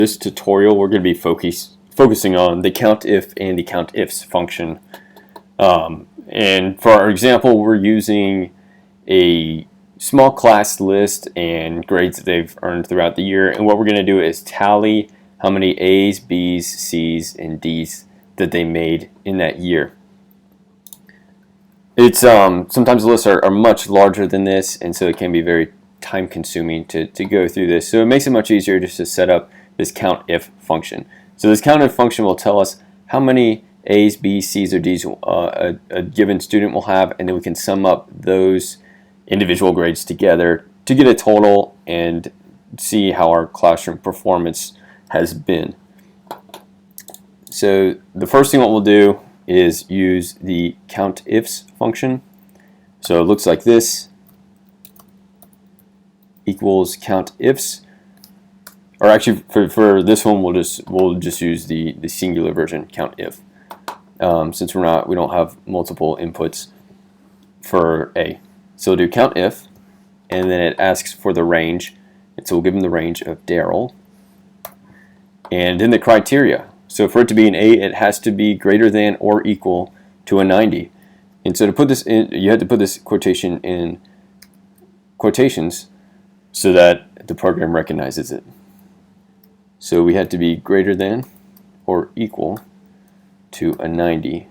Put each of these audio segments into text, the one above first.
This tutorial we're going to be focusing on the COUNTIF and the COUNTIFS function. And for our example, we're using a small class list and grades that they've earned throughout the year. And what we're going to do is tally how many A's, B's, C's, and D's that they made in that year. It's sometimes the lists are much larger than this, and so it can be very time consuming to go through this. So it makes it much easier just to set up this COUNTIF function. So this COUNTIF function will tell us how many A's, B's, C's, or D's a given student will have, and then we can sum up those individual grades together to get a total and see how our classroom performance has been. So the first thing what we'll do is use the COUNTIFS function. So it looks like this, equals COUNTIFS, or actually for this one we'll just use the singular version, COUNTIF, since we don't have multiple inputs for A. So we'll do COUNTIF, and then it asks for the range, and so we'll give them the range of Daryl, and then the criteria. So for it to be an A, it has to be greater than or equal to a 90. And so to put this in, you have to put this quotation in quotations so that the program recognizes it. So we had to be greater than or equal to a 90,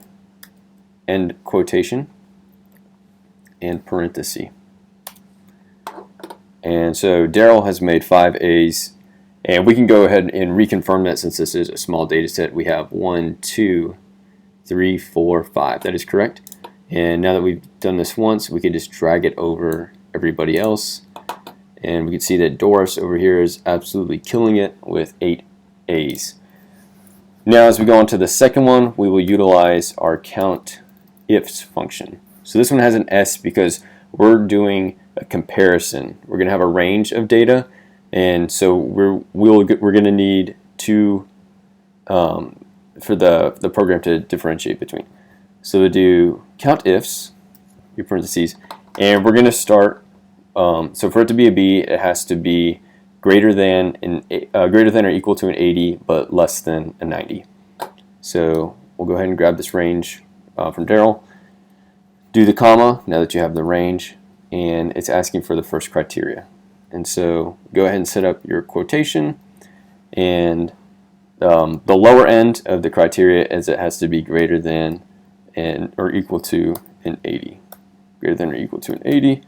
end quotation, and parenthesis. And so Daryl has made 5 A's. And we can go ahead and reconfirm that since this is a small data set. We have 1, 2, 3, 4, 5. That is correct. And now that we've done this once, we can just drag it over everybody else. And we can see that Doris over here is absolutely killing it with 8 A's. Now as we go on to the second one, we will utilize our COUNTIFS function. So this one has an S because we're doing a comparison. We're going to have a range of data. And so we're going to need to for the program to differentiate between. So we'll do COUNTIFS, your parentheses, and we're going to start. So for it to be a B, it has to be greater than or equal to an 80, but less than a 90. So we'll go ahead and grab this range from Daryl. Do the comma now that you have the range, and it's asking for the first criteria. And so go ahead and set up your quotation, and the lower end of the criteria is it has to be greater than or equal to an 80. Greater than or equal to an 80.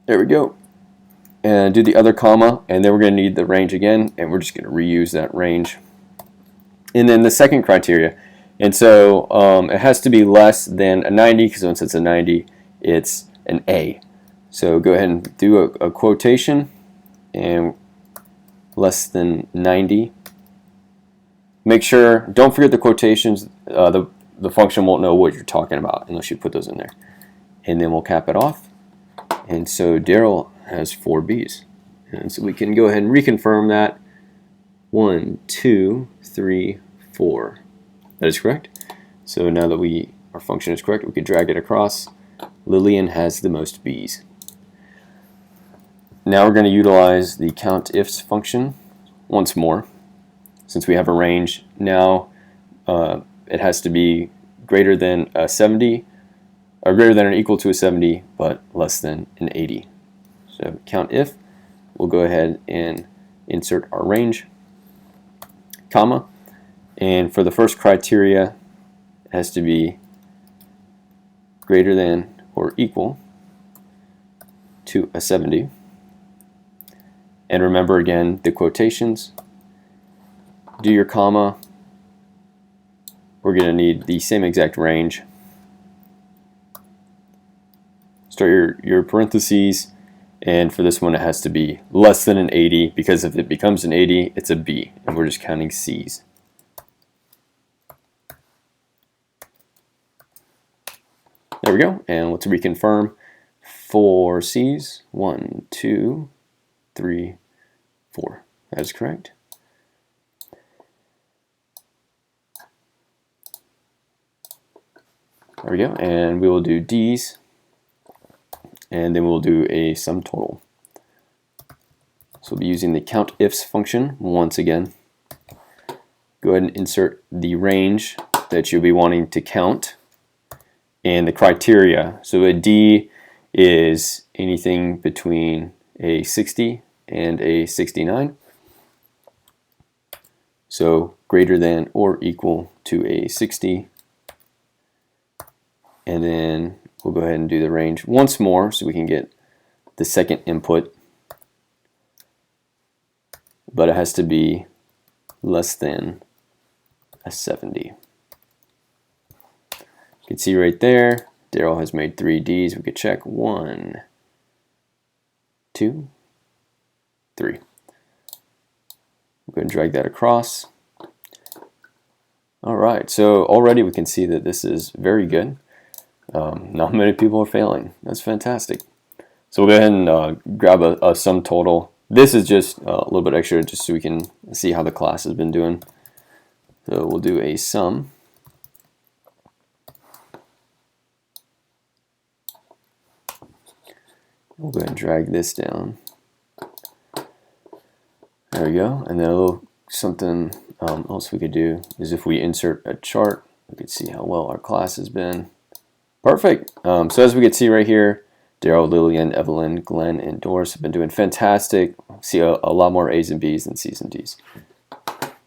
There we go. And do the other comma, and then we're going to need the range again, and we're just going to reuse that range. And then the second criteria, and so it has to be less than a 90, because once it's a 90, it's an A. So go ahead and do a quotation, and less than 90. Make sure, don't forget the quotations. The function won't know what you're talking about unless you put those in there. And then we'll cap it off. And so Daryl has 4 B's. And so we can go ahead and reconfirm that. 1, 2, 3, 4. That is correct. So now that our function is correct, we can drag it across. Lillian has the most B's. Now we're going to utilize the COUNTIFS function once more. Since we have a range, now it has to be greater than a 70, or greater than or equal to a 70, but less than an 80. So COUNTIF, we'll go ahead and insert our range, comma, and for the first criteria, it has to be greater than or equal to a 70. And remember again the quotations. Do your comma. We're going to need the same exact range. Start your parentheses, and for this one it has to be less than an 80, because if it becomes an 80, it's a B, and we're just counting C's. There we go, and let's reconfirm 4 C's. 1, 2, 3, 4. That is correct. There we go, and we will do D's, and then we'll do a sum total. So we'll be using the COUNTIFS function once again. Go ahead and insert the range that you'll be wanting to count and the criteria. So a D is anything between a 60 and a 69. So greater than or equal to a 60. And then we'll go ahead and do the range once more so we can get the second input. But it has to be less than a 70. You can see right there, Daryl has made 3 Ds. We could check 1, 2, 3. We're going to drag that across. Alright, so already we can see that this is very good. Not many people are failing. That's fantastic. So we'll go ahead and grab a sum total. This is just a little bit extra just so we can see how the class has been doing. So we'll do a sum. We'll go ahead and drag this down. There we go. And then a little something else we could do is if we insert a chart, we could see how well our class has been. Perfect. So as we can see right here, Daryl, Lillian, Evelyn, Glenn, and Doris have been doing fantastic. See a lot more A's and B's than C's and D's.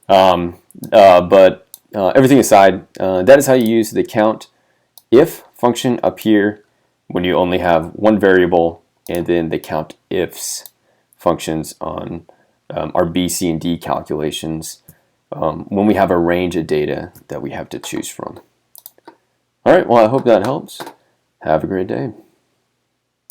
But everything aside, that is how you use the COUNTIF function up here when you only have one variable, and then the COUNTIFS functions on our B, C, and D calculations when we have a range of data that we have to choose from. All right, well, I hope that helps. Have a great day.